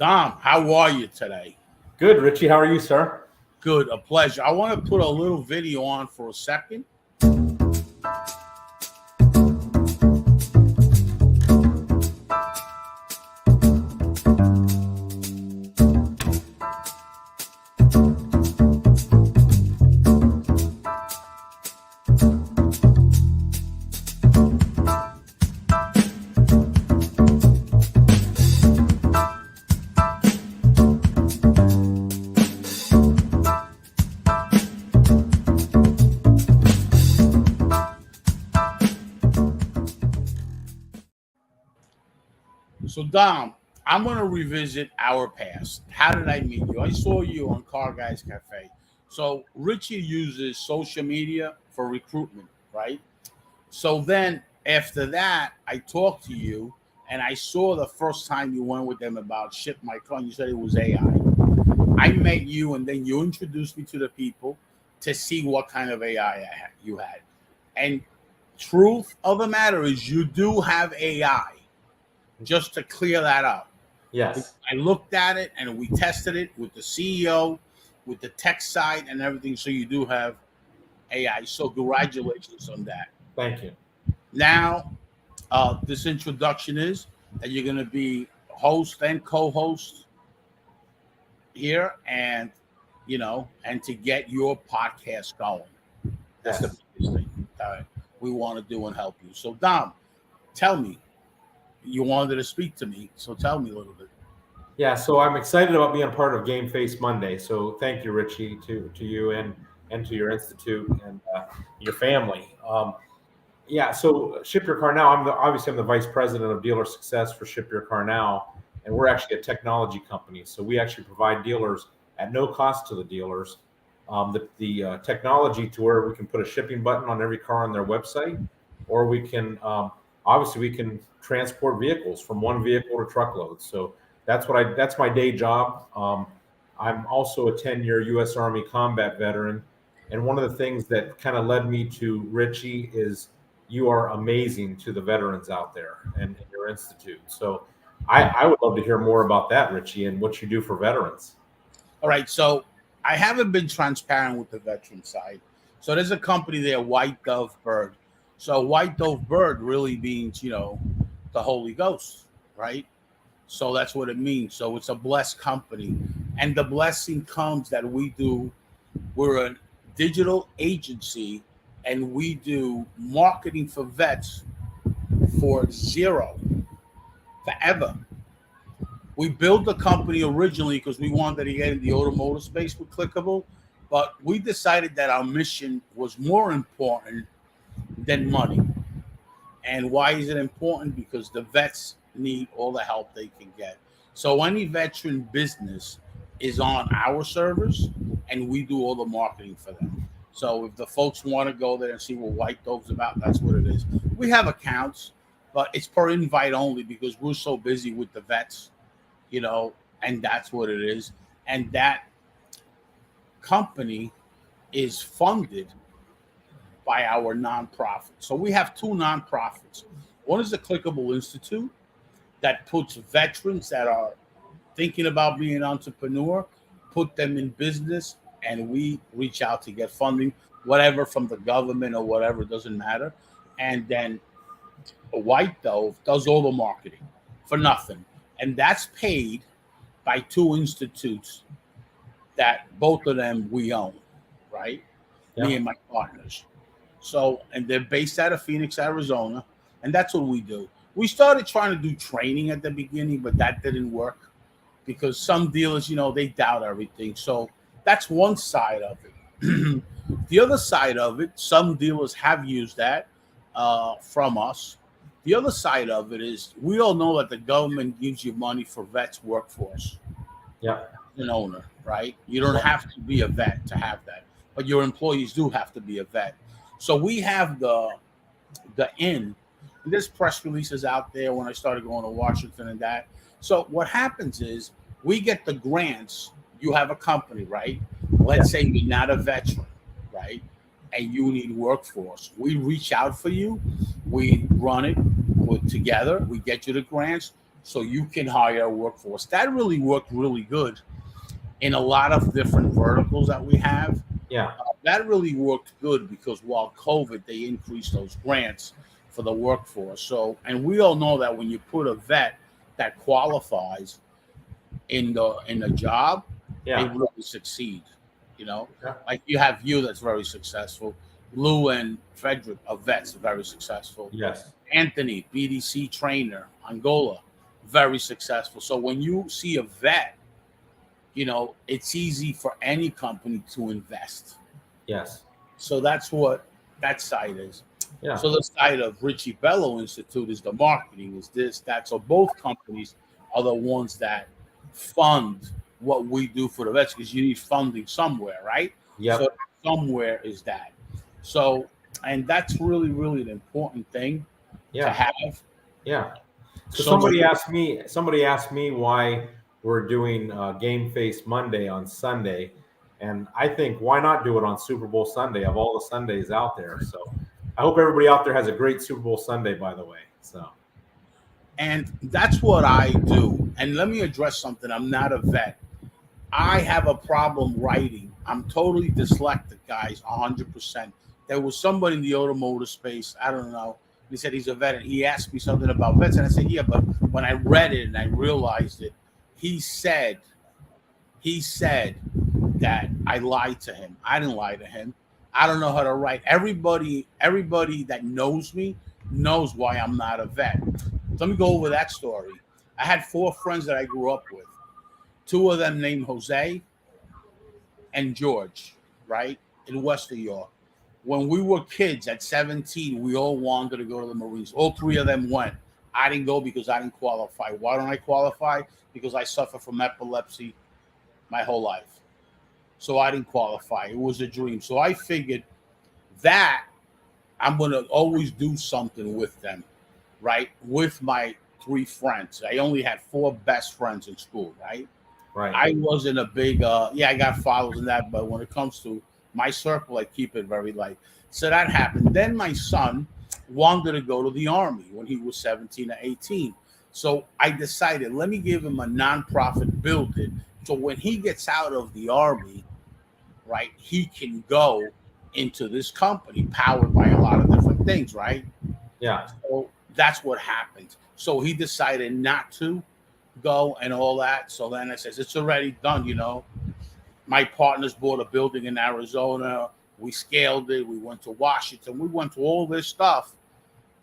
Dom, how are you today? Good, Richie. How are you, sir? Good, a pleasure. I want to put a little video on for a second. So, Dom, I'm going to revisit our past. How did I meet you? I saw you on Car Guys Cafe. So, Richie uses social media for recruitment, right? So then after that, I talked to you and I saw the first time you went with them about ship my car and you said it was AI. I met you and then you introduced me to the people to see what kind of AI you had. And truth of the matter is you do have AI, just to clear that up. Yes. I looked at it and we tested it with the CEO, with the tech side and everything. So you do have AI. So congratulations on that. Thank you. Now, this introduction is that you're going to be host and co-host here, and and to get your podcast going. That's Yes. the biggest thing that we want to do and help you. So, Dom, tell me, you wanted to speak to me, so tell me a little bit. Yeah. So I'm excited about being part of Game Face Monday. So thank you, Richie, to you and to your institute and your family. Yeah. So Ship Your Car Now. I'm the vice president of dealer success for Ship Your Car Now, and we're actually a technology company. So we actually provide dealers at no cost to the dealers the technology to where we can put a shipping button on every car on their website, or we can obviously we can transport vehicles from one vehicle to truckloads. So that's my day job. I'm also a 10-year U.S. Army combat veteran, and one of the things that kind of led me to Richie is you are amazing to the veterans out there and your institute. So I would love to hear more about that, Richie, and what you do for veterans. All right, so I haven't been transparent with the veteran side. So there's a company there, White Dove Bird. So White Dove Bird really means, the Holy Ghost, right? So that's what it means. So it's a blessed company. And the blessing comes that we're a digital agency and we do marketing for vets for zero, forever. We built the company originally because we wanted to get in the automotive space with Clickable, but we decided that our mission was more important than money. And why is it important? Because the vets need all the help they can get. So any veteran business is on our servers, and we do all the marketing for them. So if the folks want to go there and see what White Dove's about, that's what it is. We have accounts, but it's per invite only because we're so busy with the vets, and that's what it is. And that company is funded by our nonprofit. So we have two nonprofits. One is the Clickable Institute that puts veterans that are thinking about being an entrepreneur, put them in business, and we reach out to get funding, whatever from the government or whatever, it doesn't matter. And then White Dove does all the marketing for nothing. And that's paid by two institutes that both of them we own, right? Yeah. Me and my partners. So, and they're based out of Phoenix, Arizona, and that's what we do. We started trying to do training at the beginning, but that didn't work because some dealers, they doubt everything. So that's one side of it. The other side of it, some dealers have used that from us. The other side of it is we all know that the government gives you money for vets workforce. Yeah. An owner, right? You don't have to be a vet to have that, but your employees do have to be a vet. So we have the in. There's press releases out there when I started going to Washington and that. So what happens is we get the grants. You have a company, right? Let's say you're not a veteran, right? And you need workforce. We reach out for you. We run it together. We get you the grants. so you can hire a workforce. That really worked really good in a lot of different verticals that we have. Yeah. That really worked good because while COVID, they increased those grants for the workforce. So, and we all know that when you put a vet that qualifies in the job, they Yeah. really succeed. You know, Yeah. like you have you that's very successful. Lou and Frederick are vets, very successful. Yes. Anthony, BDC trainer, Angola, very successful. So when you see a vet, it's easy for any company to invest. Yes. So that's what that side is. Yeah. So the side of Richie Bello Institute is the marketing, is this, that. So both companies are the ones that fund what we do for the vets because you need funding somewhere, right? So Yep. somewhere is that. So, and that's really, really an important thing to Yeah. have. Yeah. So So somebody asked me. Somebody asked me why we're doing Game Face Monday on Sunday, and I think why not do it on Super Bowl Sunday of all the Sundays out there. So I hope everybody out there has a great Super Bowl Sunday. By the way. So and that's what I do. And let me address something. I'm not a vet. I have a problem writing. I'm totally dyslexic, guys, 100%. There was somebody in the automotive space, I don't know. He said he's a vet, and he asked me something about vets, and I said, yeah, but when I read it and I realized it, he said, he said that I lied to him. I didn't lie to him. I don't know how to write. Everybody that knows me knows why I'm not a vet. Let me go over that story. I had 4 friends that I grew up with. 2 of them named Jose and George, right, in West New York. When we were kids at 17, we all wanted to go to the Marines. All 3 of them went. I didn't go because I didn't qualify. Why don't I qualify? Because I suffer from epilepsy my whole life. So I didn't qualify. It was a dream. So I figured that I'm going to always do something with them, right? With my 3 friends. I only had 4 best friends in school, right? right. I wasn't a big I got followers in that, but when it comes to my circle, I keep it very light. So that happened. Then my son wanted to go to the army when he was 17 or 18. So I decided, let me give him a nonprofit, build it. So when he gets out of the army, right, he can go into this company powered by a lot of different things, right? Yeah. So that's what happened. So he decided not to go and all that. So then I says, it's already done. My partners bought a building in Arizona. We scaled it. We went to Washington. We went to all this stuff.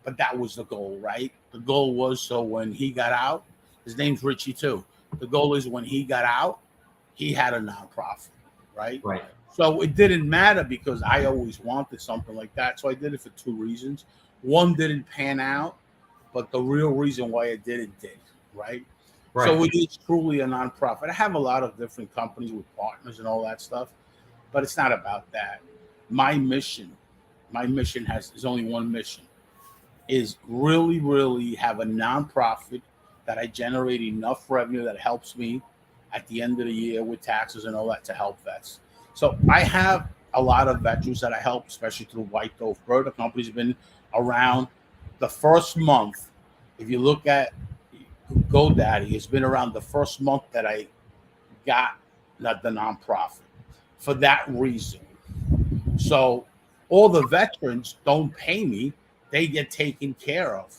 But that was the goal, right? The goal was so when he got out, his name's Richie too. The goal is when he got out, he had a nonprofit, right? Right. So it didn't matter because I always wanted something like that. So I did it for 2 reasons. One didn't pan out, but the real reason why it did, right? Right. So it is truly a nonprofit. I have a lot of different companies with partners and all that stuff, but it's not about that. My mission is only one mission, is really, really have a nonprofit that I generate enough revenue that helps me at the end of the year with taxes and all that to help vets. So I have a lot of veterans that I help, especially through White Dove Bird. The company's been around the first month. If you look at GoDaddy, it's been around the first month that I got the nonprofit for that reason. So all the veterans don't pay me, they get taken care of.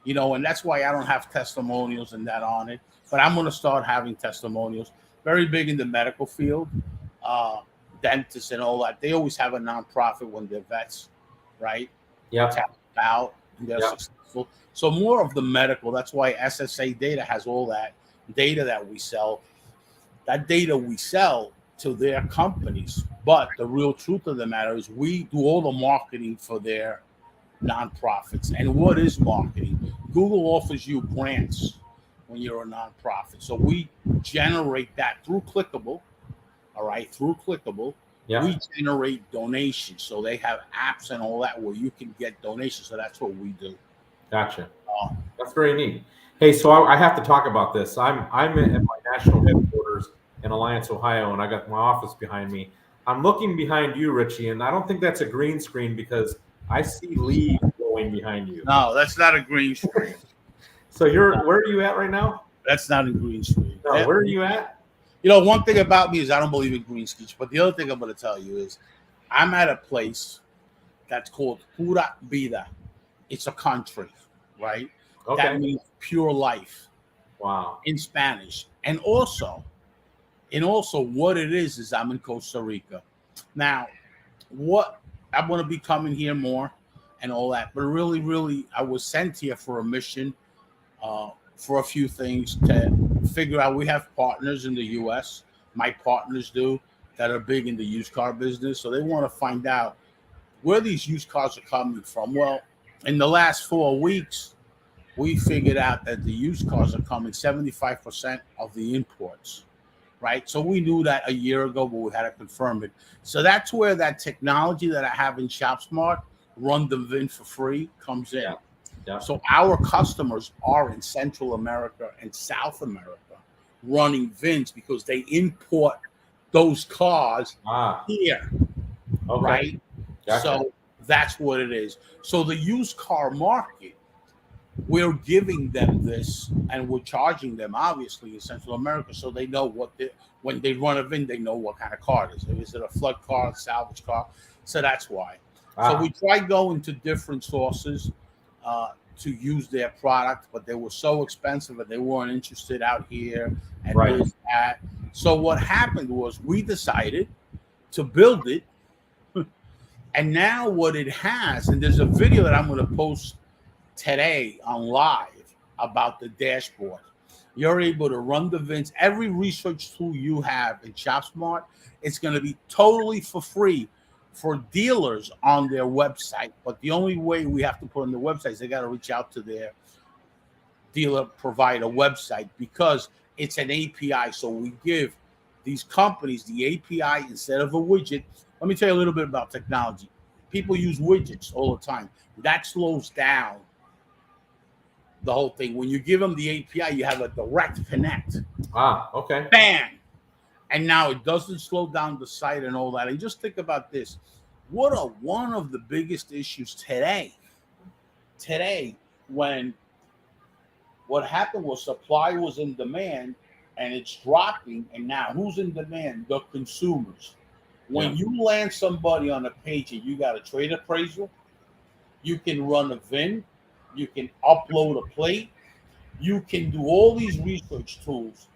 And that's why I don't have testimonials and that on it. But I'm going to start having testimonials. Very big in the medical field, dentists and all that. They always have a nonprofit when they're vets, right? Yeah. Tap out and they're successful. So more of the medical. That's why SSA Data has all that data that we sell. That data we sell to their companies. But the real truth of the matter is we do all the marketing for their nonprofits. And what is marketing? Google offers you grants when you're a nonprofit. So we generate that through Clickable. All right, through Clickable. Yeah. We generate donations. So they have apps and all that where you can get donations. So that's what we do. Gotcha. That's very neat. Hey, so I have to talk about this. I'm at my national headquarters in Alliance, Ohio, and I got my office behind me. I'm looking behind you, Richie, and I don't think that's a green screen because I see leaves blowing behind you. No, that's not a green screen. So where are you at right now? That's not in Green Street. No, where are you at? You know, one thing about me is I don't believe in green screens. But the other thing I'm going to tell you is I'm at a place that's called Pura Vida. It's a country, right? That Okay. means pure life Wow. in Spanish. And also what it is I'm in Costa Rica. Now, what I'm going to be coming here more and all that, but really, really, I was sent here for a mission, for a few things to figure out. We have partners in the U.S. My partners do that are big in the used car business, so they want to find out where these used cars are coming from. Well, in the last 4 weeks, we figured out that the used cars are coming 75% of the imports, right? So we knew that a year ago, but we had to confirm it. So that's where that technology that I have in ShopSmart, run the VIN for free, comes in. Yeah. Yeah. So our customers are in Central America and South America running VINs because they import those cars here, Okay. right? Gotcha. So that's what it is. So the used car market, we're giving them this and we're charging them obviously in Central America, so they know when they run a VIN, they know what kind of car it is. Is it a flood car, a salvage car? So that's why. So we tried going to different sources to use their product, but they were so expensive and they weren't interested out here and this, that. So what happened was we decided to build it. And now what it has, and there's a video that I'm going to post today on live about the dashboard. You're able to run the VINs. Every research tool you have in ShopSmart, it's going to be totally for free for dealers on their website. But the only way we have to put on the website is they got to reach out to their dealer provider website because it's an API. So we give these companies the API instead of a widget. Let me tell you a little bit about technology. People use widgets all the time. That slows down the whole thing. When you give them the API, you have a direct connect. Okay. Bam! And now it doesn't slow down the site and all that. And just think about this. One of the biggest issues today, when what happened was supply was in demand and it's dropping, and now who's in demand? The consumers. When you land somebody on a page and you got a trade appraisal, you can run a VIN, you can upload a plate, you can do all these research tools,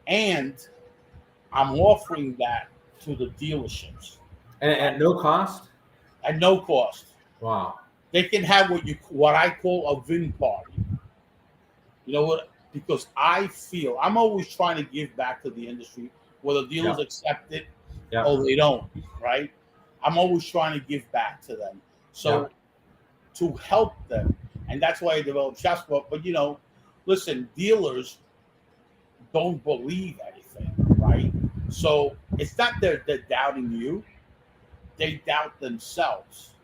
and I'm offering that to the dealerships. And at no cost? At no cost. Wow. They can have what I call a VIN party. You know what? Because I feel I'm always trying to give back to the industry, whether dealers accept it or they don't, right? I'm always trying to give back to them. So to help them, and that's why I developed ShopSmart. But listen, dealers don't believe anything, right? So it's not they're doubting you; they doubt themselves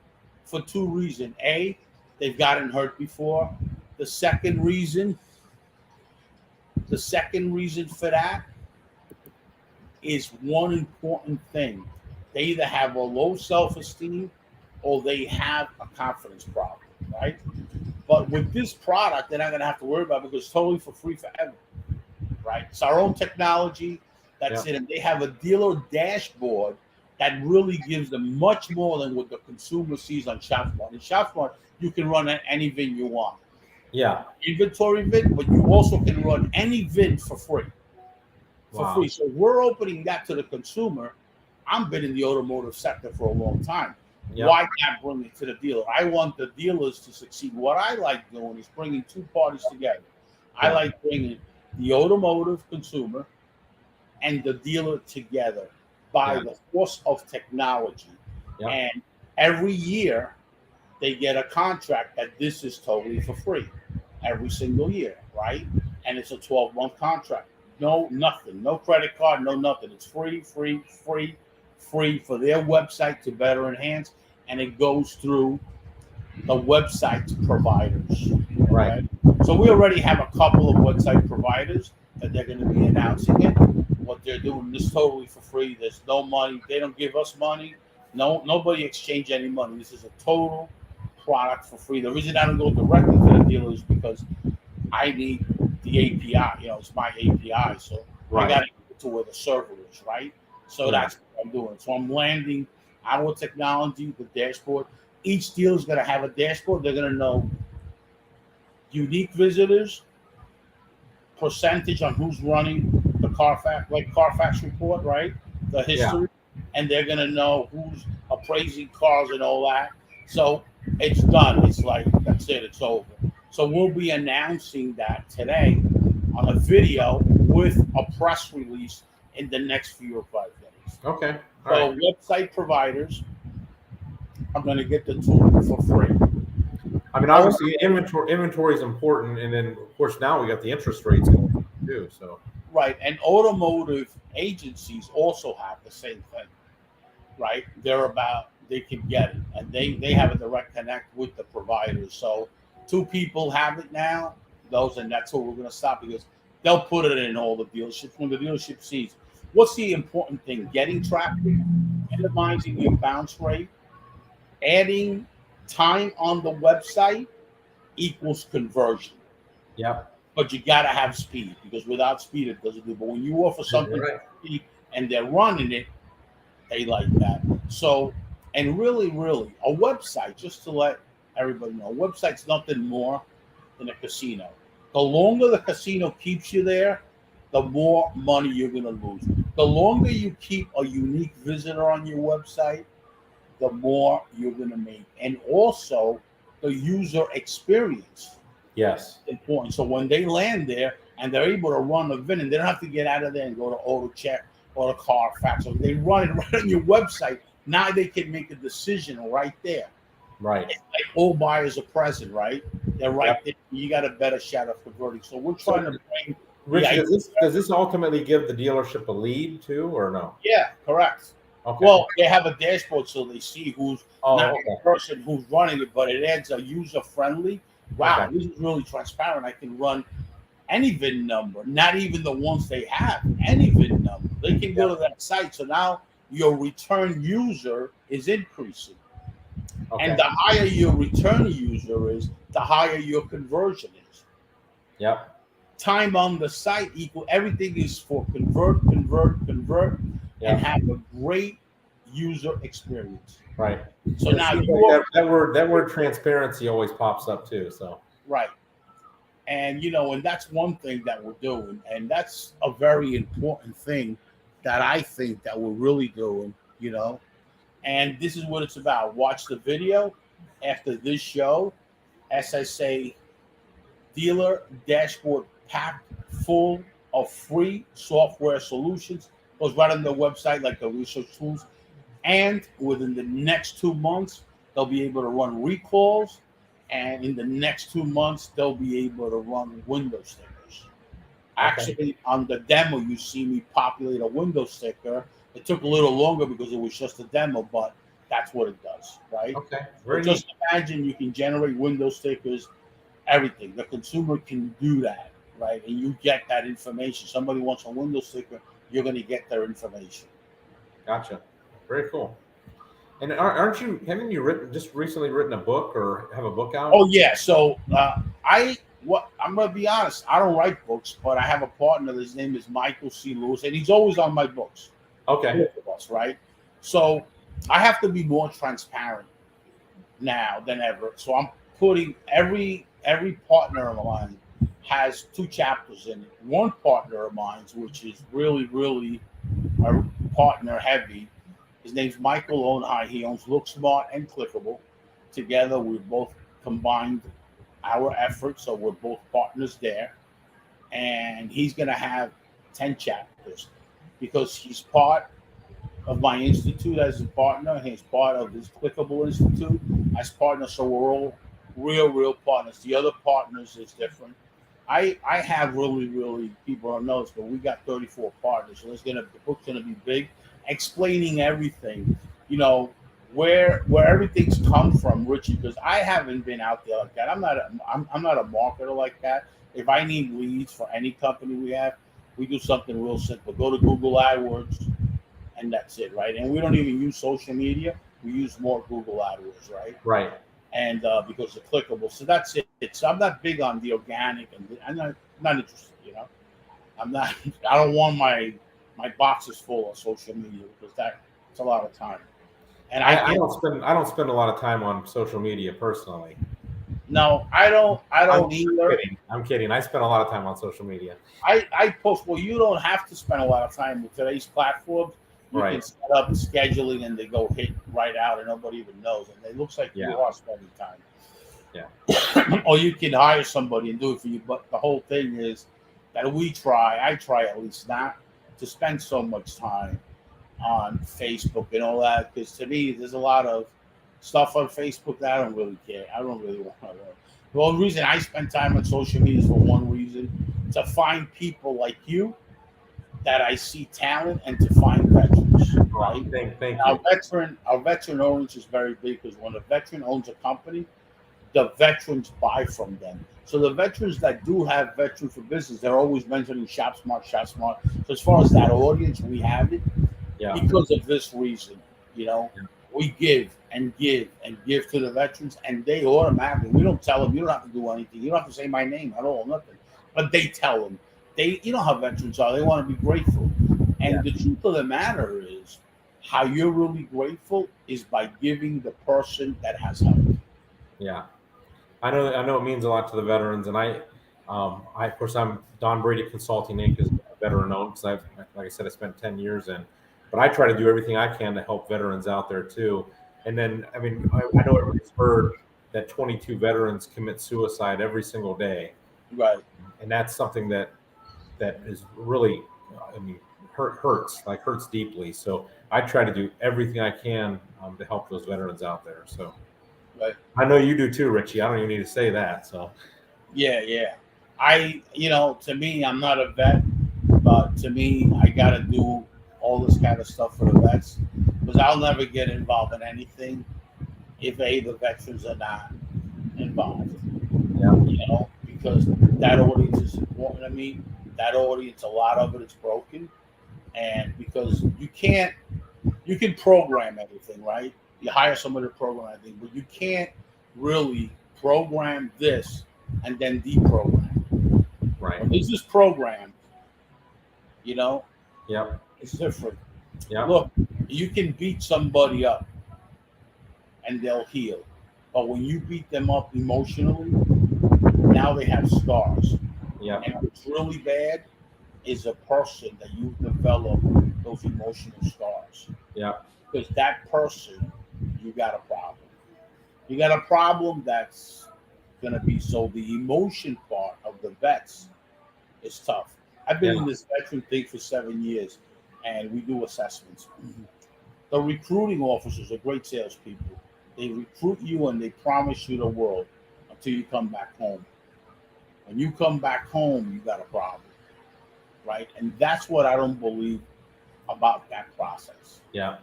for two reasons. A, they've gotten hurt before. The second reason for that is one important thing. They either have a low self-esteem or they have a confidence problem, right? But with this product, they're not going to have to worry about it because it's totally for free forever, right? It's our own technology. That's it. And they have a dealer dashboard that really gives them much more than what the consumer sees on ShopSmart. In ShopSmart, you can run any VIN you want. Yeah. Inventory VIN, but you also can run any VIN for free. For free. So we're opening that to the consumer. I've been in the automotive sector for a long time. Why not bring it to the dealer? I want the dealers to succeed. What I like doing is bringing two parties together. I like bringing the automotive consumer and the dealer together by the force of technology. And every year they get a contract that this is totally for free every single year, right? And it's a 12-month contract. No, nothing. No credit card, no nothing. It's free for their website to better enhance, and it goes through the website providers. Right. So we already have a couple of website providers that they're going to be announcing it. What they're doing is totally for free. There's no money. They don't give us money. Nobody exchange any money. This is a total product for free. The reason I don't go directly to the dealers is because I need the API. It's my API, so I got Right. to get to where the server is, right? So Yeah. that's what I'm doing. So I'm landing our technology, the dashboard. Each deal is going to have a dashboard. They're going to know unique visitors, percentage on who's running the Carfax, like Carfax report, right? The Yeah. history, and they're gonna know who's appraising cars and all that. So it's done. It's like that's it. It's over. So we'll be announcing that today on a video with a press release in the next 4 or 5 days. Okay. All right. So website providers are going to get the tool for free. I mean, Oh, obviously, inventory is important, and then of course now we got the interest rates going too. So right, and automotive agencies also have the same thing. Right? They can get it, and they have a direct connect with the providers. So two people have it now. And that's what we're going to stop because they'll put it in all the dealerships. When the dealership sees what's the important thing, getting traffic, minimizing your bounce rate, adding time on the website equals conversion. yeah, But you got to have speed because without speed it doesn't do. But when you offer you're something right. for speed and they're running it, they like that. So, and really, a website, just to let everybody know, a website's nothing more than a casino. The longer the casino keeps you there, the more money you're going to lose. The longer you keep a unique visitor on your website, the more you're going to make. And also, the user experience Yes. is important. So when they land there and they're able to run a VIN, and they don't have to get out of there and go to AutoCheck or to Carfax, or they run it right on your website. Now they can make a decision right there. Right. It's like all buyers are present, right? They're right Yep. there. You got a better shot of converting. So we're So, trying to bring the Richie, idea. does this ultimately give the dealership a lead too, or no? Yeah, correct. Okay. Well, they have a dashboard so they see who's not Oh, the okay. person who's running it, but it adds a user friendly. Wow, Okay. this is really transparent. I can run any VIN number, not even the ones they have, any VIN number. They can go to that site. So now your return user is increasing. Okay. And the higher your return user is, the higher your conversion is. Yep. Time on the site equal everything is for convert, and Yep. have a great user experience. Right. So It now seems you like are that word transparency always pops up too. So right. And and that's one thing that we're doing, and that's a very important thing that I think that we're really doing. And this is what it's about. Watch the video after this show. As I say, dealer dashboard packed full of free software solutions. Goes right on their website, like the research tools. And within the next 2 months, they'll be able to run recalls. And in the next 2 months, they'll be able to run window stickers. okay. Actually, on the demo, you see me populate a window sticker. It took a little longer because it was just a demo, but that's what it does, right? Okay. So Very neat. just imagine you can generate window stickers, everything. The consumer can do that, right? And you get that information. Somebody wants a window sticker, you're going to get their information. Gotcha. Very cool. And haven't you just recently written a book or have a book out? Oh yeah. So I'm gonna be honest. I don't write books, but I have a partner. His name is Michael C. Lewis, and he's always on my books. Okay. Both of us, right? So I have to be more transparent now than ever. So I'm putting every partner of mine has 2 chapters in it. One partner of mine, which is really a partner heavy. His name's Michael Onhai. He owns Look Smart and Clickable. Together, we've both combined our efforts, so we're both partners there. And he's going to have 10 chapters because he's part of my institute as a partner. He's part of this Clickable Institute as partner. So we're all real partners. The other partners is different. I have really people don't know this, but we got 34 partners. So the book's gonna be big, explaining everything, where everything's come from, Richie, because I haven't been out there like that. I'm not a marketer like that. If I need leads for any company we do something real simple. Go to Google AdWords and that's it, right? And we don't even use social media. We use more Google AdWords, right? Right. and because it's clickable. So that's it. So I'm not big on the organic, and I'm not interested. I'm not. I don't want my boxes full of social media because that's a lot of time. And I I get don't spend a lot of time on social media personally. no, I don't. I I'm don't either. kidding. I'm kidding. I spend a lot of time on social media. I post. Well, you don't have to spend a lot of time with today's platforms. You can Right. set up scheduling, and they go hit right out, and nobody even knows. And it looks like Yeah. you are spending time. Yeah. Or you can hire somebody and do it for you. But the whole thing is that I try at least not to spend so much time on Facebook and all that because to me, there's a lot of stuff on Facebook that I don't really care. I don't really want to know. The only reason I spend time on social media is for one reason to find people like you that I see talent and to find veterans, Oh, right? thank Our you. veteran orange is very big because when a veteran owns a company, the veterans buy from them. So the veterans that do have veteran for business, they're always mentioning Shop Smart, Shop Smart. So as far as that audience, we have it Yeah. because of this reason. You know, we give and give and give to the veterans, and they automatically. We don't tell them you don't have to do anything. You don't have to say my name at all, nothing. But they tell them you know how veterans are. They want to be grateful, Yeah. and the truth of the matter is, how you're really grateful is by giving the person that has help. Yeah. I know it means a lot to the veterans, and of course, I'm Don Brady Consulting Inc. is veteran owned because like I said, I spent 10 years in, but I try to do everything I can to help veterans out there too. And then, I mean, I know everybody's heard that 22 veterans commit suicide every single day, Right. and that's something that is really, I mean, hurts deeply. So I try to do everything I can to help those veterans out there. So. Right. I know you do too, Richie. I don't even need to say that. So Yeah, yeah. To me, I'm not a vet, but to me, I got to do all this kind of stuff for the vets because I'll never get involved in anything if the veterans are not involved. yeah, Because that audience is important to me. That audience, a lot of it is broken, and because you can program everything, right? You hire somebody to program everything, but you can't really program this and then deprogram. right. When this is programmed, you know, Yep, it's different. yep, Look, you can beat somebody up and they'll heal. But when you beat them up emotionally, now they have scars. yep, And what's really bad is a person that you've developed those emotional scars. yep, Because that person, you got a problem. You got a problem that's going to be so the emotion part of the vets is tough. I've yeah, been in this veteran thing for 7 years, and we do assessments. The recruiting officers are great salespeople. They recruit you and they promise you the world until you come back home. When you come back home, you got a problem, right? And that's what I don't believe about that process, yeah,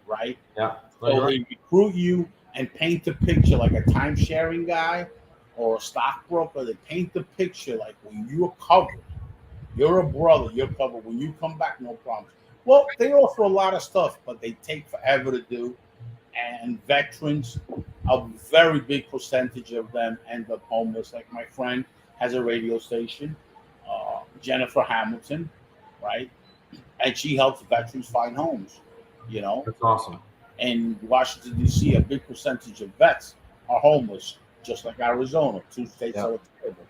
right? yeah. No, So you're right. they recruit you and paint a picture like a time sharing guy or a stockbroker. They paint the picture like when you're covered, you're a brother, you're covered. When you come back, no problems. Well, they offer a lot of stuff, but they take forever to do. And veterans, a very big percentage of them end up homeless. Like my friend has a radio station, Jennifer Hamilton, right? And she helps veterans find homes, you know. That's awesome. In Washington, D.C., a big percentage of vets are homeless, just like Arizona, two states that Yeah, are terrible.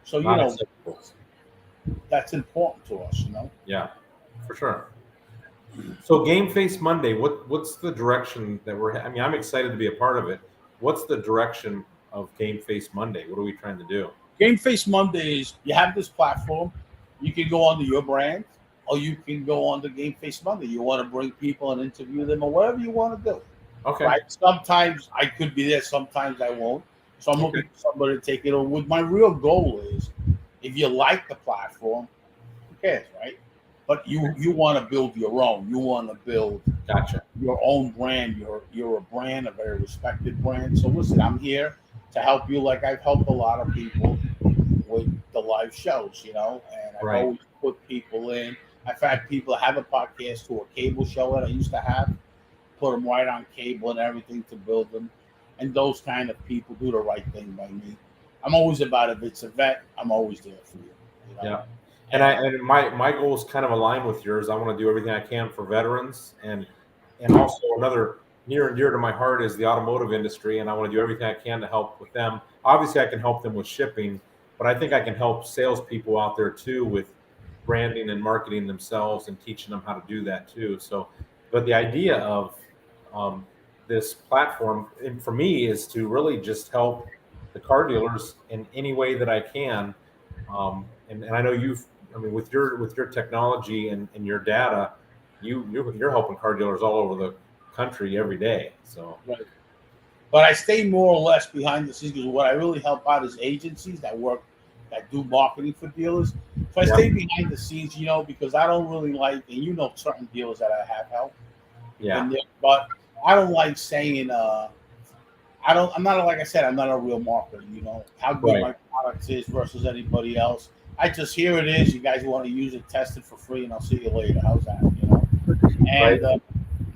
So, not acceptable. that's important to us, you know. Yeah, for sure. So Game Face Monday, what's the direction that we're? I mean, I'm excited to be a part of it. What's the direction of Game Face Monday? What are we trying to do? Game Face Mondays, you have this platform. You can go under your brand, or you can go on the Game Face Monday. You want to bring people and interview them, or whatever you want to do, Okay. right? Sometimes I could be there, sometimes I won't. So I'm Okay. looking for somebody to take it over. With my real goal is, if you like the platform, who cares, right? But you want to build your own. You want to build Gotcha. your own brand. You're a brand, a very respected brand. So listen, I'm here to help you, like I've helped a lot of people with the live shows, and I've Right. always put people in. I've had people have a podcast to a cable show that I used to have, put them right on cable and everything to build them. and those kind of people do the right thing by me. I'm always about, if it's a vet, I'm always there for you. You know, Yeah. And my goals kind of align with yours. I want to do everything I can for veterans, and also another near and dear to my heart is the automotive industry, and I want to do everything I can to help with them. Obviously, I can help them with shipping, but I think I can help salespeople out there too with branding and marketing themselves and teaching them how to do that too. So, but the idea of um, this platform, and for me, is to really just help the car dealers in any way that I can. And I know I mean, with your technology and your data, you're helping car dealers all over the country every day. So right. But I stay more or less behind the scenes because what I really help out is agencies that do marketing for dealers. So I yeah, stay behind the scenes, because I don't really like, and certain dealers that I have helped. You've yeah, been there, but I don't like saying, I don't. I'm not, like I said, I'm not a real marketer. How good right, my product is versus anybody else. I just, here it is. You guys want to use it, test it for free, and I'll see you later. How's that? right, And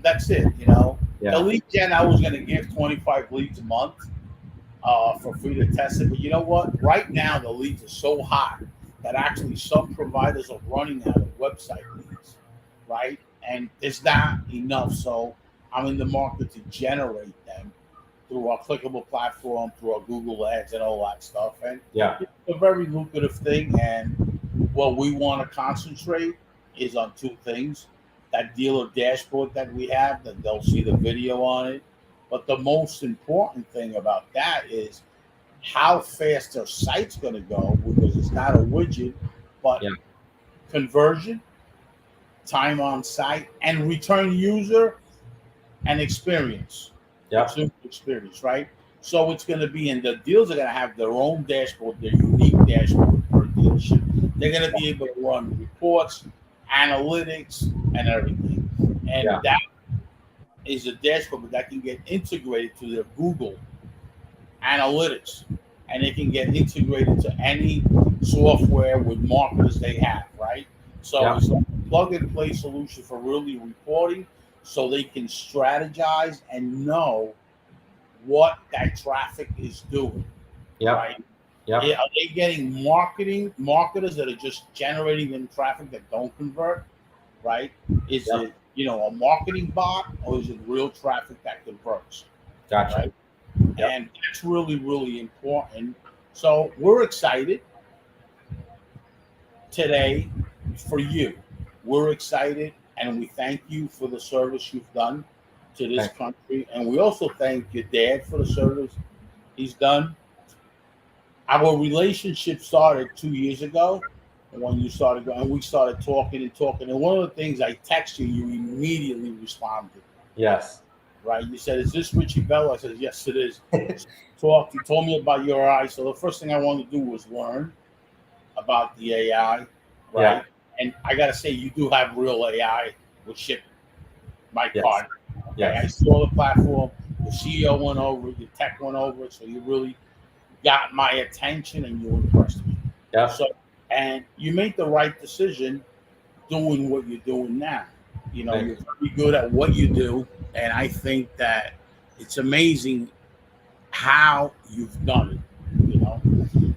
that's it. The yeah, lead gen, I was going to give 25 leads a month for free to test it. But you know what? Right now, the leads are so hot that actually some providers are running out of website leads, right? And it's not enough. So I'm in the market to generate them through our clickable platform, through our Google Ads, and all that stuff. And yeah, it's a very lucrative thing. And what we want to concentrate is on two things: that dealer dashboard that we have, that they'll see the video on it. But the most important thing about that is how fast their site's going to go, because it's not a widget, but yeah, conversion, time on site, and return user and experience, yeah, consumer experience, right? So it's going to be, and the dealers are going to have their own dashboard, their unique dashboard per dealership. They're going to be able to run reports, analytics, and everything. And yeah, that is a dashboard that can get integrated to their Google Analytics, and it can get integrated to any software with marketers they have, right? So yeah, it's like a plug and play solution for really reporting, so they can strategize and know what that traffic is doing, yep, right? yep, Are they getting marketers that are just generating them traffic that don't convert, right? Is yep. it, a marketing bot, or is it real traffic that converts, Gotcha. right? Yep. And that's really, really important. So we're excited today for you. We're excited, and we thank you for the service you've done to this Thank country. And we also thank your dad for the service he's done. Our relationship started 2 years ago when you started going, and we started talking and talking. And one of the things, I texted you, you immediately responded, Yes. right? You said, "Is this Richie Bello?" I said, "Yes, it is." Talked. You told me about your AI. So the first thing I wanted to do was learn about the AI, Yeah. right? And I gotta say, you do have real AI with shipping. My Yes. card. Okay, I Yes. saw the platform. The CEO went over it. The tech went over it. So you really got my attention, and you impressed me. Yep. So, and you made the right decision doing what you're doing now. Thank You're you. very good at what you do, and I think that it's amazing how you've done it.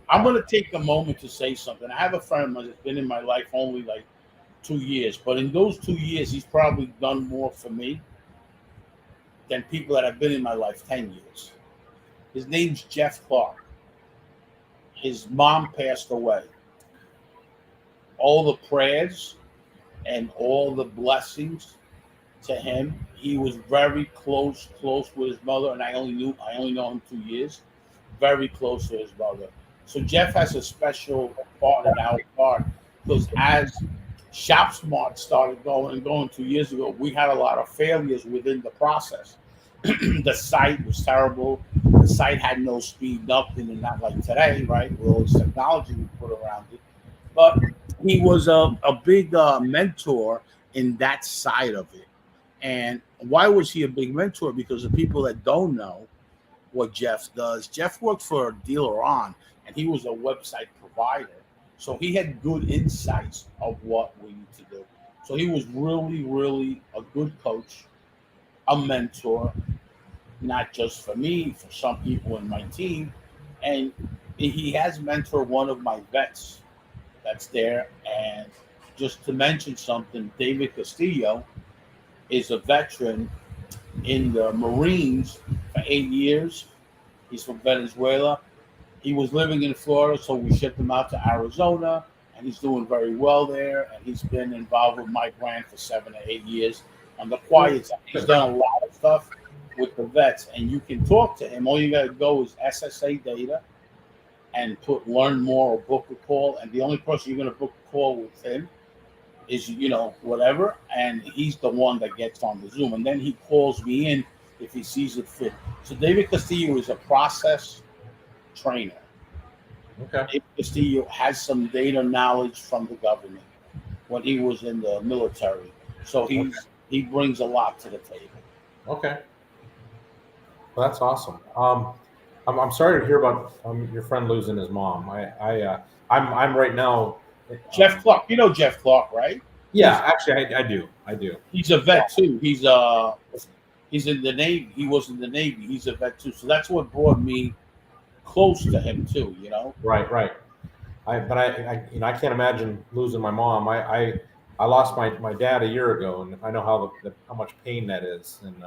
I'm Yeah. going to take a moment to say something. I have a friend of mine that's been in my life only like 2 years, but in those 2 years, he's probably done more for me than people that have been in my life 10 years. His name's Jeff Clark. His mom passed away. All the prayers and all the blessings to him. He was very close with his mother, and I only know him 2 years. Very close to his mother. So Jeff has a special part in our part, because as ShopSmart started going 2 years ago, we had a lot of failures within the process. The site was terrible. The site had no speed, nothing, and not like today, right? With all this technology we put around it. But he was a big mentor in that side of it. And why was he a big mentor? Because the people that don't know what Jeff does, Jeff worked for Dealer On, and he was a website provider. So he had good insights of what we need to do. So he was really, really a good coach, a mentor, not just for me, for some people in my team. And he has mentored one of my vets that's there. And just to mention something, David Castillo is a veteran in the Marines for 8 years. He's from Venezuela. He was living in Florida, so we shipped him out to Arizona, and he's doing very well there. And he's been involved with my brand for 7 to 8 years. On the quiet side, he's done a lot of stuff with the vets, and you can talk to him. All you got to go is SSA data and put learn more or book a call. And the only person you're going to book a call with him is whatever, and he's the one that gets on the Zoom, and then he calls me in if he sees it fit. So David Castillo is a process trainer. Okay. David Castillo has some data knowledge from the government when he was in the military, so he brings a lot to the table. Okay. Well, that's awesome. I'm sorry to hear about your friend losing his mom. I'm right now. Jeff Clark, you know Jeff Clark, right? Yeah, actually, I do. I do. He's a vet too. He's in the Navy. He was in the Navy. He's a vet too. So that's what brought me close to him too. Right. I can't imagine losing my mom. I lost my dad a year ago, and I know how much pain that is, and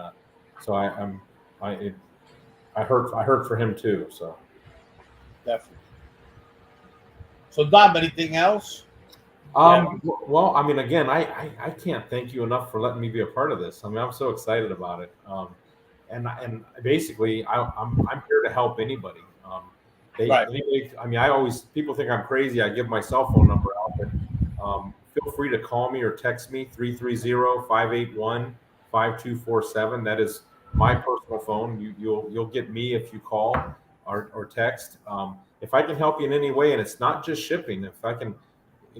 so I hurt for him too. So Definitely. So Dom, anything else? Well, I mean, again, I can't thank you enough for letting me be a part of this. I mean, I'm so excited about it. And basically, I'm here to help anybody. Right. Anybody, I mean, people think I'm crazy. I give my cell phone number out, but feel free to call me or text me 330-581-5247. That is my personal phone. You'll get me if you call or text. If I can help you in any way, and it's not just shipping. If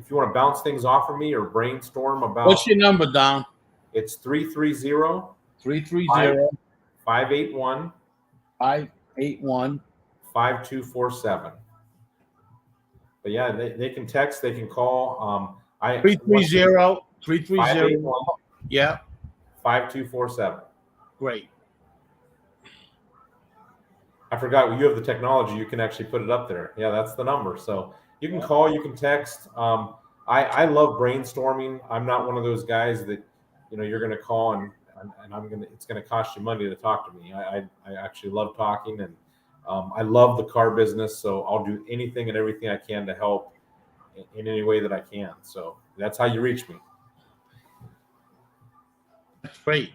you want to bounce things off of me or brainstorm about, what's your number, Don? It's 330 330 581 581 5247. But yeah, they can text, they can call. 330 yeah, 5247. Great. I forgot you have the technology. You can actually put it up there. Yeah, that's the number. So you can call, you can text. I love brainstorming. I'm not one of those guys that you're going to call and it's going to cost you money to talk to me. I actually love talking, and I love the car business. So I'll do anything and everything I can to help in any way that I can. So that's how you reach me. That's great.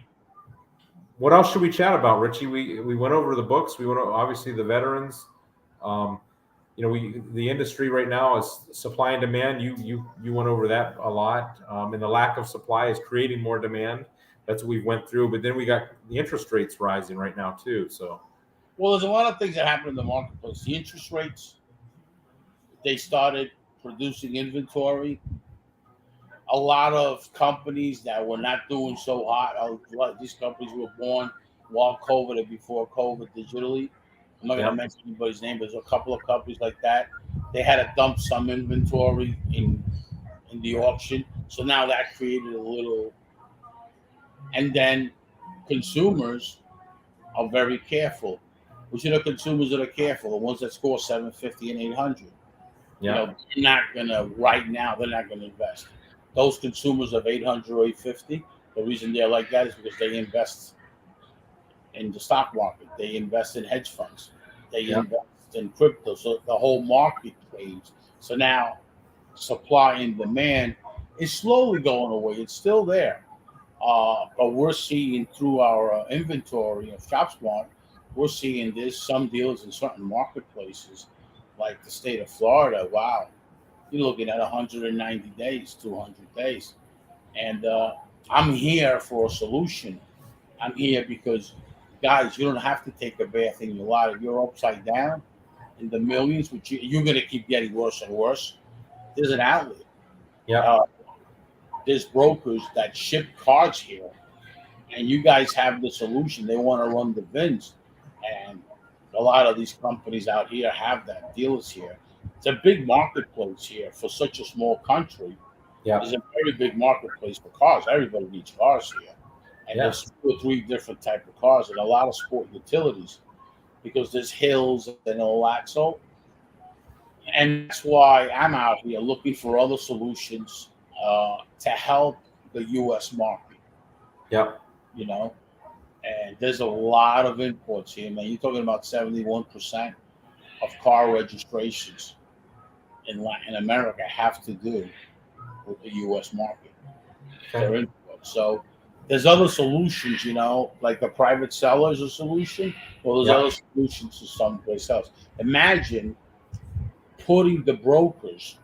What else should we chat about, Richie? We went over the books. We went over, obviously, the veterans. The industry right now is supply and demand. You went over that a lot, and the lack of supply is creating more demand. That's what we went through. But then we got the interest rates rising right now too. So, well, there's a lot of things that happen in the marketplace. The interest rates, they started producing inventory. A lot of companies that were not doing so hot. These companies were born while COVID or before COVID digitally. I'm not going to mention anybody's name, but there's a couple of companies like that. They had to dump some inventory in the auction. So now that created a little. And then consumers are very careful. Which are the consumers that are careful? The ones that score 750 and 800. yeah, They're not going to, right now, they're not going to invest. Those consumers of 800 or 850, the reason they're like that is because they invest in the stock market. They invest in hedge funds. They invest in crypto. So the whole market trades. So now supply and demand is slowly going away. It's still there. But we're seeing through our inventory of ShopSmart, we're seeing there's some deals in certain marketplaces, like the state of Florida. Wow, you're looking at 190 days, 200 days. And I'm here for a solution. I'm here because, guys, you don't have to take a bath in your lot. If you're upside down in the millions, which you're going to keep getting worse and worse, there's an outlet. yeah. There's brokers that ship cars here, and you guys have the solution. They want to run the VINs, and a lot of these companies out here have that. Dealers here. It's a big marketplace here for such a small country. Yeah. It's a very big marketplace for cars. Everybody needs cars here. and Yeah. there's 2 or 3 different type of cars and a lot of sport utilities because there's hills and all that. So, and that's why I'm out here looking for other solutions to help the U.S. market. Yep. You know, and there's a lot of imports here, man. You're talking about 71% of car registrations in Latin America have to do with the U.S. market. They're Okay. imports. So there's other solutions, like a private seller is a solution. Well, there's Yep. other solutions to someplace else. Imagine putting the brokers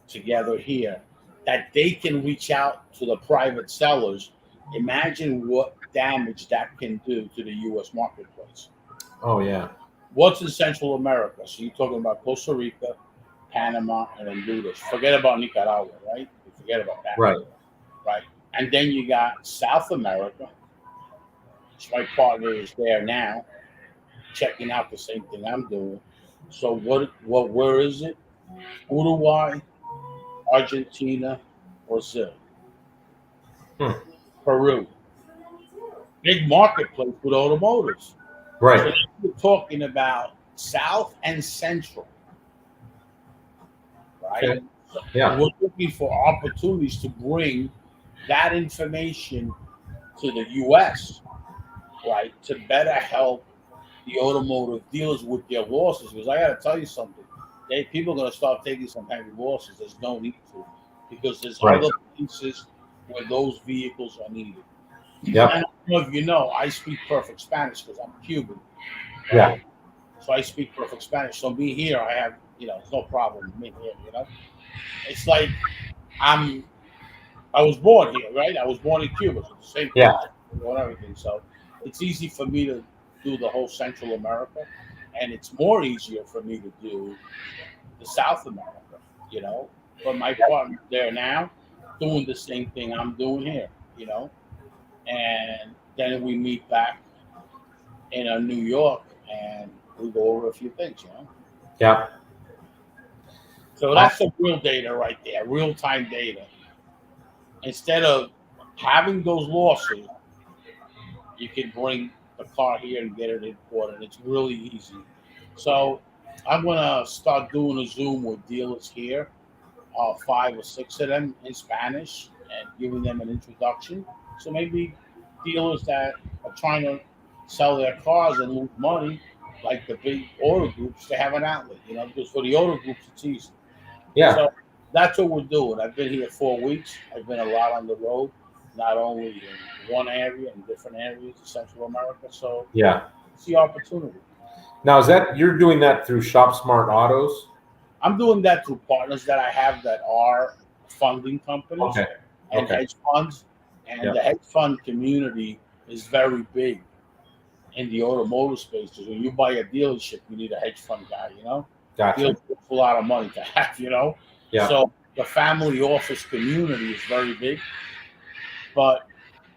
together here that they can reach out to the private sellers. Imagine what damage that can do to the U.S. marketplace. Oh yeah. What's in Central America? So you're talking about Costa Rica, Panama, and Honduras. Forget about Nicaragua, right? You forget about that, Right. right? And then you got South America, which my partner is there now, checking out the same thing I'm doing. So where is it? Uruguay, Argentina, Brazil, Hmm. Peru. Big marketplace with automotives. So Right. we're talking about South and Central, right? Okay. Yeah. We're looking for opportunities to bring that information to the U.S., right, to better help the automotive dealers with their losses. Because I got to tell you something, people are going to start taking some heavy losses. There's no need to, because there's Right. other places where those vehicles are needed. Yep. And I don't know if you know, I speak perfect Spanish because I'm Cuban, Yeah. right? So I speak perfect Spanish. So me here, I have, there's no problem with me here. It's like I'm I was born here, right? I was born in Cuba, so the same Yeah. culture and everything. So it's easy for me to do the whole Central America, and it's more easier for me to do the South America, you know. But my partner's there now, doing the same thing I'm doing here. And then we meet back in New York, and we go over a few things. Yeah. So that's the real data right there, real time data. Instead of having those losses, you can bring the car here and get it imported. It's really easy. So I'm gonna start doing a Zoom with dealers here, 5 or 6 of them in Spanish, and giving them an introduction. So maybe dealers that are trying to sell their cars and lose money, like the big auto groups, they have an outlet. Because for the auto groups it's easy. Yeah. So that's what we're doing. I've been here 4 weeks. I've been a lot on the road, not only in one area, in different areas of Central America. So Yeah. it's the opportunity. Now, is that you're doing that through Shop Smart Autos? I'm doing that through partners that I have that are funding companies Okay. and Okay. hedge funds. And Yeah. the hedge fund community is very big in the automotive space. Because when you buy a dealership, you need a hedge fund guy. Gotcha. Dealership's a lot of money to have. Yeah. So the family office community is very big, but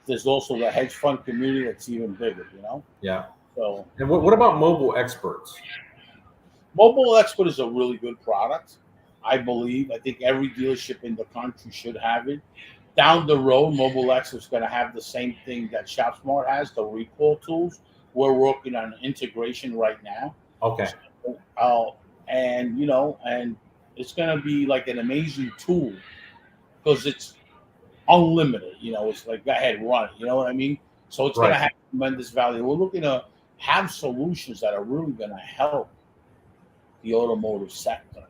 there's also the hedge fund community that's even bigger. Yeah. So And what about mobile experts? Mobile Expert is a really good product. I believe. I think every dealership in the country should have it. Down the road, Mobile Expert is going to have the same thing that ShopSmart has, the recall tools. We're working on integration right now. Okay. So, and it's going to be like an amazing tool because it's unlimited. It's like go ahead, run it. You know what I mean? So it's going to Right. have tremendous value. We're looking to have solutions that are really going to help the automotive sector.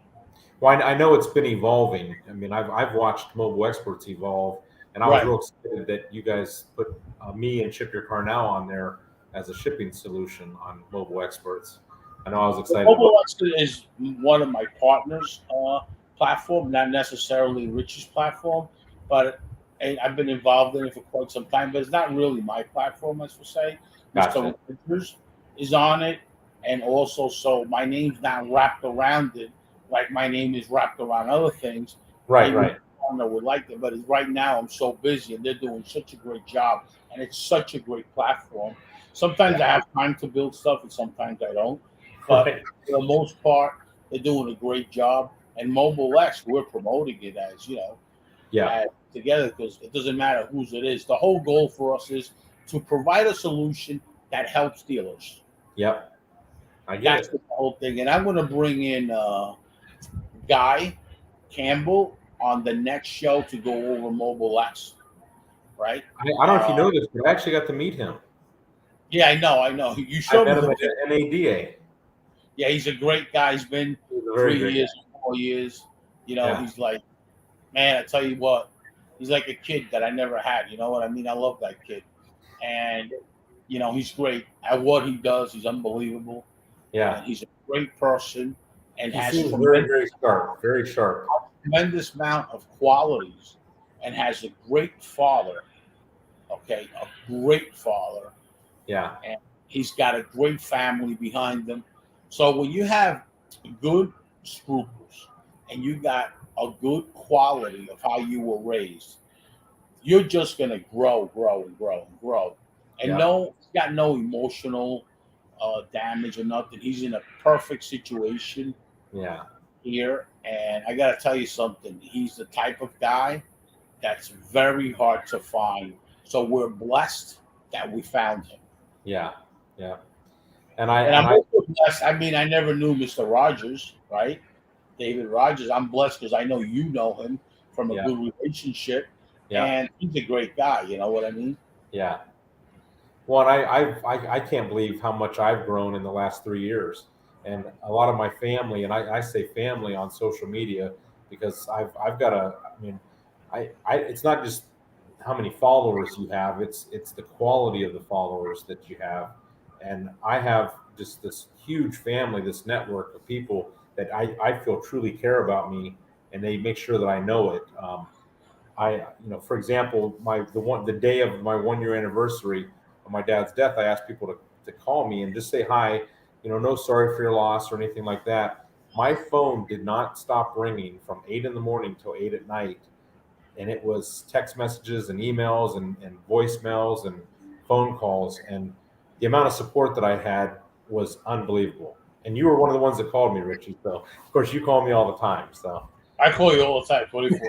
Well, I know it's been evolving. I mean, I've watched mobile experts evolve, and I was Right. real excited that you guys put me and Ship Your Car Now on there as a shipping solution on mobile experts. I know I was excited about. Mobile Expert is one of my partners' platform, not necessarily Richie's platform, but I've been involved in it for quite some time. But it's not really my platform, let's just say. Gotcha. Mr. Richards is on it, and also so my name's not wrapped around it like my name is wrapped around other things. Right. Maybe Right. my partner would like it, but right now I'm so busy, and they're doing such a great job, and it's such a great platform. Sometimes I have time to build stuff, and sometimes I don't. But Right. for the most part, they're doing a great job. And Mobile X, we're promoting it as Yeah. together, because it doesn't matter whose it is. The whole goal for us is to provide a solution that helps dealers. Yep. I get That's it. the whole thing. And I'm going to bring in Guy Campbell on the next show to go over Mobile X, right? I don't know if you know this, but I actually got to meet him. Yeah, I know, I know. You I showed me met him the at picture. NADA. Yeah, he's a great guy. He's been He's a very 3 great years, guy. 4 years. Yeah. He's like, man, I tell you what, he's like a kid that I never had. You know what I mean? I love that kid. And, he's great at what he does. He's unbelievable. Yeah. And he's a great person and He has seems very, very sharp. Very sharp. tremendous amount of qualities and has a great father. Okay, a great father. Yeah. And he's got a great family behind him. So when you have good scruples and you got a good quality of how you were raised, you're just gonna grow, grow, and grow, and grow. And Yeah. he's got no emotional damage or nothing. He's in a perfect situation Yeah. here. And I gotta tell you something. He's the type of guy that's very hard to find. So we're blessed that we found him. Yeah. Yeah. And And I'm also blessed. I mean, I never knew Mr. Rogers, right? David Rogers. I'm blessed because I know you know him from a yeah. good relationship, Yeah. and he's a great guy. You know what I mean? Yeah. Well, and I can't believe how much I've grown in the last 3 years, and a lot of my family, and I say family on social media because I've got a, I mean, it's not just how many followers you have, it's the quality of the followers that you have, and I have just this huge family, this network of people that I feel truly care about me, and they make sure that I know it. For example, the day of my 1 year anniversary of my dad's death, I asked people to call me and just say hi. No sorry for your loss or anything like that. My phone did not stop ringing from 8 in the morning till 8 at night, and it was text messages and emails and voicemails and phone calls, and the amount of support that I had was unbelievable. And you were one of the ones that called me, Richie. So of course you call me all the time. So I call you all the time, 24/7.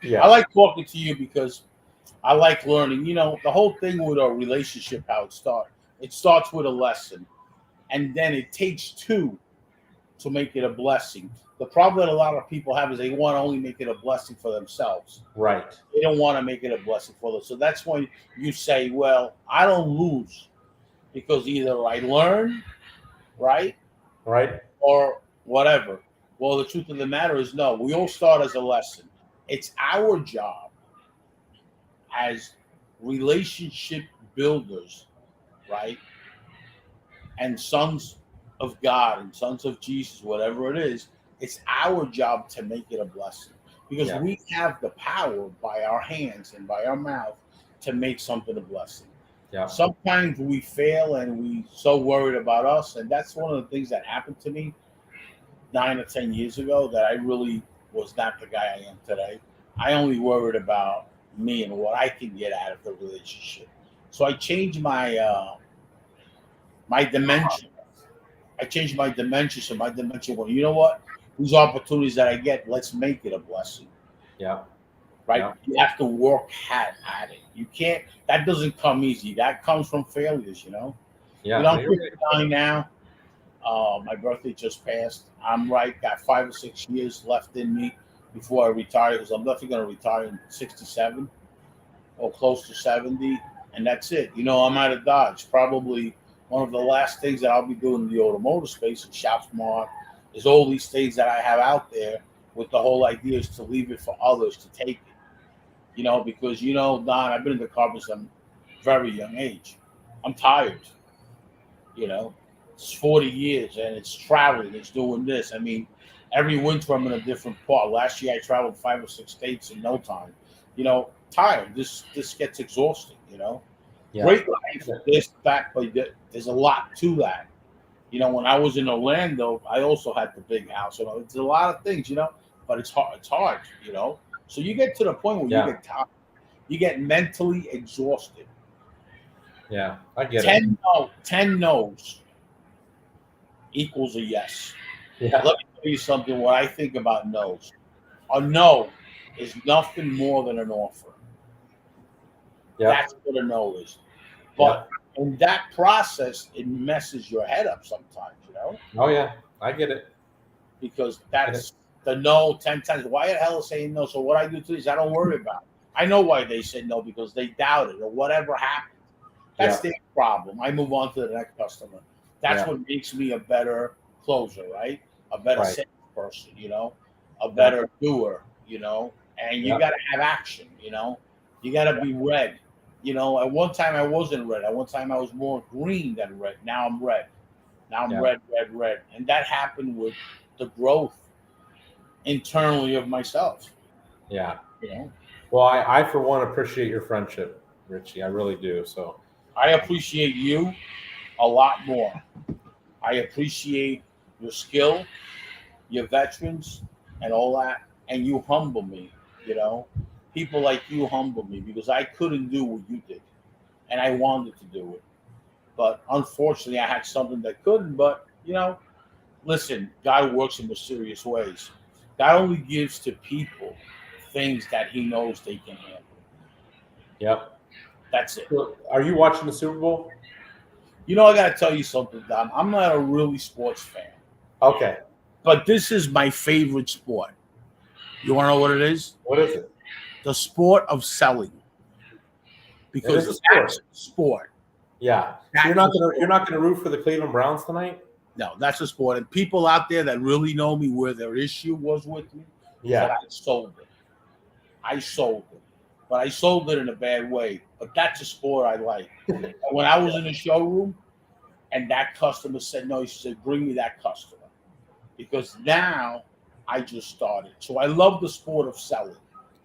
I yeah, like talking to you because I like learning. The whole thing with a relationship, how it starts. It starts with a lesson, and then it takes two to make it a blessing. The problem that a lot of people have is they want to only make it a blessing for themselves. right, They don't want to make it a blessing for others. So that's when you say, well, I don't lose because either I learn, right, right, or whatever. Well, the truth of the matter is, no, we all start as a lesson. It's our job as relationship builders, right, and sons of God and sons of Jesus, whatever it is, it's our job to make it a blessing because yeah, we have the power by our hands and by our mouth to make something a blessing. yeah, Sometimes we fail and we so worried about us, and that's one of the things that happened to me 9 or 10 years ago that I really was not the guy I am today. I only worried about me and what I can get out of the relationship. So I changed my dimension. I changed my dimension. So my dimension was, you know what? These opportunities that I get, let's make it a blessing, yeah, right? yeah, You have to work hard at it. You can't. That doesn't come easy. That comes from failures. yeah. No, I'm you're right. 59 now. My birthday just passed. I'm right. Got 5 or 6 years left in me before I retire because I'm definitely going to retire in 67 or close to 70, and that's it. I'm out of Dodge. Probably one of the last things that I'll be doing in the automotive space and shop smart is all these things that I have out there. With the whole idea is to leave it for others to take it. Because Don, I've been in the car since a very young age. I'm tired. You know, it's 40 years and it's traveling, it's doing this. I mean, every winter I'm in a different part. Last year I traveled 5 or 6 states in no time. Tired. This gets exhausting. Yeah, Great life, this, that, but there's a lot to that. When I was in Orlando, I also had the big house. It's a lot of things, but it's hard. It's hard. So you get to the point where you yeah, get tired. You get mentally exhausted. yeah. I get it. 10 no's equals a yes. Yeah, Let me tell you something. What I think about no's. A no is nothing more than an offer. Yeah. That's what a no is. Yeah. But in that process, it messes your head up sometimes, Oh yeah, I get it. because that's the no 10 times. Why the hell is saying no? So what I do to these, I don't worry about it. I know why they said no because they doubted or whatever happened. That's Yeah. their problem. I move on to the next customer. That's Yeah. what makes me a better closer, right? A better Right. salesperson, a better doer, and you Yeah. got to have action, you got to be red. At one time I wasn't red. At one time I was more green than red. Now I'm red. Now I'm Yeah. red, red, red. And that happened with the growth internally of myself, Yeah. you know. Well, I for one appreciate your friendship, Richie. I really do. So I appreciate you a lot more. I appreciate your skill, your veterans, and all that. And you humble me, you know. People like you humble me because I couldn't do what you did, and I wanted to do it. But unfortunately, I had something that couldn't. But, listen, God works in mysterious ways. God only gives to people things that He knows they can handle. yep. That's it. So, are you watching the Super Bowl? I got to tell you something, Dom. I'm not a really sports fan, Okay. but this is my favorite sport. You want to know what it is? What is it? The sport of selling. It is Because a sport. that's sport. Yeah. So That's you're not a gonna sport. root for the Cleveland Browns tonight? No, that's a sport. And people out there that really know me where their issue was with me, Yeah. that I sold it. I sold it. But I sold it in a bad way. But that's a sport I like. And when I was in the showroom and that customer said no, he said, bring me that customer. Because now I just started. So I love the sport of selling.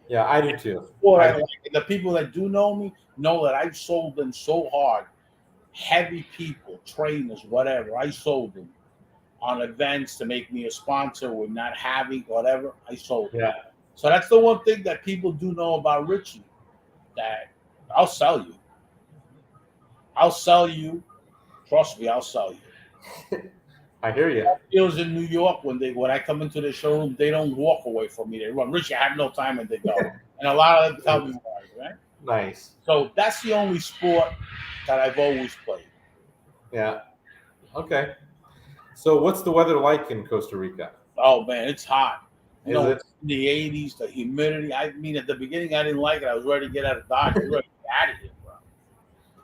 Yeah, I do too. Sport I I do. like. And the people that do know me know that I've sold them so hard. Heavy people, trainers, whatever. I sold them on events to make me a sponsor with not having whatever. I sold them. Yeah. So that's the one thing that people do know about Richie. That I'll sell you. I'll sell you. Trust me, I'll sell you. I hear you. Dealers in New York, when I come into the showroom, they don't walk away from me. They run. Richie, I have no time, and they go. And a lot of them tell me why, right? Nice. So that's the only sport that I've always played. Yeah. Okay. So what's the weather like in Costa Rica? Oh man, it's hot. Is it? It's in the 80s, the humidity. I mean, at the beginning, I didn't like it. I was ready to get out of Dodge. I was ready to get out of here, bro.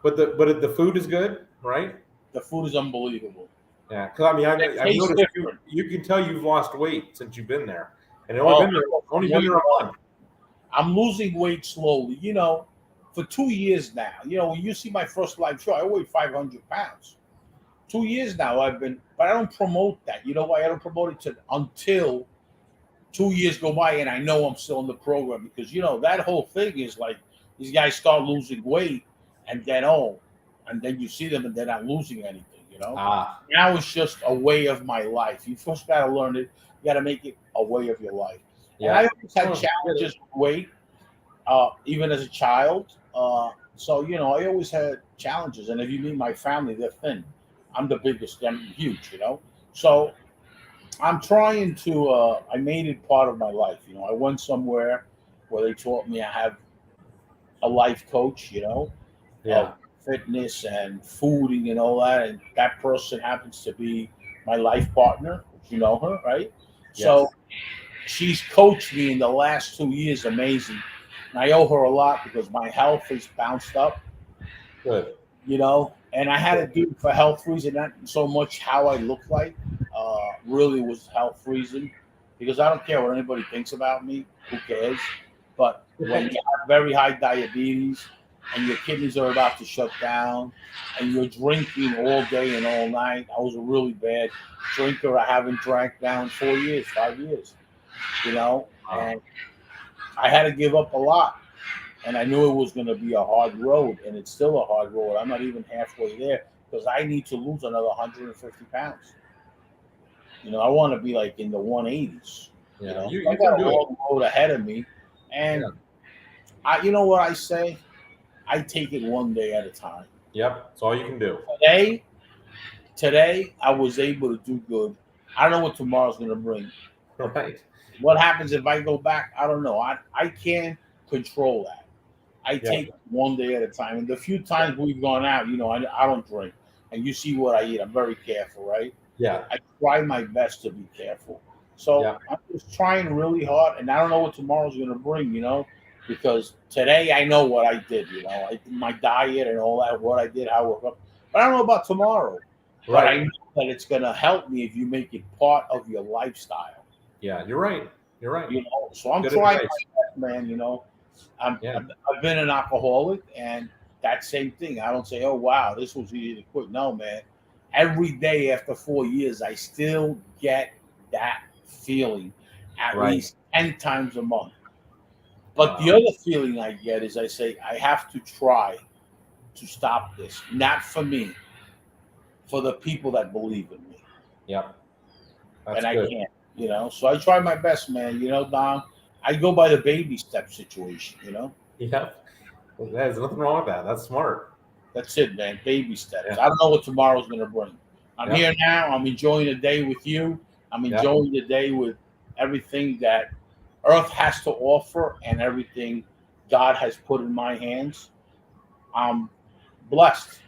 But the food is good, right? The food is unbelievable. Yeah. Because I mean, It I've tastes noticed different. you can tell you've lost weight since you've been there, and Oh, only been there a month. I'm losing weight slowly. For 2 years now. When you see my first live show, I weighed 500 pounds. 2 years now but I don't promote that. You know why I don't promote it until 2 years go by and I know I'm still in the program because that whole thing is like these guys start losing weight and then you see them and they're not losing anything. Ah. Now it's just a way of my life. You first got to learn it. You got to make it a way of your life. Yeah. And I always had challenges with weight, even as a child. So I always had challenges. And if you meet my family, they're thin. I'm the biggest. I'm huge. So I'm trying to. I made it part of my life. I went somewhere where they taught me I have a life coach. Yeah. Of fitness and fooding and all that, and that person happens to be my life partner. You know her, right? Yes. So she's coached me in the last 2 years. Amazing. And I owe her a lot because my health is bounced up. Good. And I had to do it for health reasons, not so much how I look like. Really was health reason because I don't care what anybody thinks about me. Who cares? But when you have very high diabetes and your kidneys are about to shut down and you're drinking all day and all night, I was a really bad drinker. I haven't drank now in 4 years, 5 years, and I had to give up a lot. And I knew it was going to be a hard road, and it's still a hard road. I'm not even halfway there because I need to lose another 150 pounds. I want to be like in the 180s. Yeah. You I got can a do it. long road ahead of me, and you know what I say? I take it one day at a time. Yep, that's all you can do. Today I was able to do good. I don't know what tomorrow's going to bring. Right. What happens if I go back? I don't know. I can't control that. I Yeah. take one day at a time. And the few times we've gone out, I don't drink. And you see what I eat. I'm very careful, right? Yeah. I try my best to be careful. So Yeah. I'm just trying really hard, and I don't know what tomorrow's going to bring, because today I know what I did, my diet and all that, what I did, how I woke up. But I don't know about tomorrow. But I Right. know that it's going to help me if you make it part of your lifestyle, Yeah. You're right. You're right. So I'm Good trying advice. my best, man. Yeah. I've been an alcoholic, and that same thing. I don't say, "Oh wow, this was easy to quit." No, man. Every day after 4 years, I still get that feeling at Right. least 10 times a month. But the Wow. other feeling I get is I say I have to try to stop this, not for me, for the people that believe in me, Yeah. That's and I good. can't. So I try my best, man. Don. I go by the baby step situation. Yeah. Well, there's nothing wrong with that. That's smart. That's it, man. Baby steps. Yeah. I don't know what tomorrow's going to bring. I'm Yeah. here now. I'm enjoying the day with you. I'm Yeah. enjoying the day with everything that Earth has to offer and everything God has put in my hands. I'm blessed.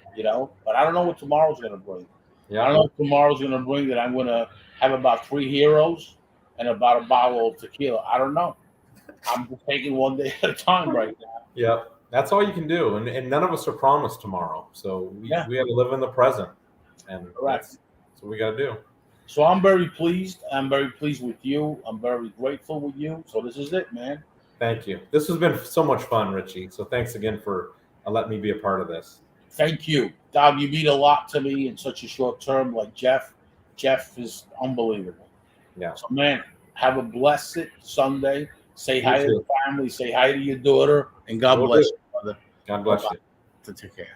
But I don't know what tomorrow's going to bring. I don't Yeah. know what tomorrow's going to bring that I'm going to have about 3 heroes and about a bottle of tequila. I don't know. I'm just taking one day at a time right now. Yeah. That's all you can do. And none of us are promised tomorrow. So Yeah, we have to live in the present. And correct. that's what we got to do. So I'm very pleased. I'm very pleased with you. I'm very grateful with you. So this is it, man. Thank you. This has been so much fun, Richie. So thanks again for letting me be a part of this. Thank you. Dom, you mean a lot to me in such a short term like Jeff. Jeff is unbelievable. Yeah. So man, have a blessed Sunday. Say You hi to the too. family, say hi to your daughter, and God Will bless do. you, brother. God bless Bye-bye. you. Take care.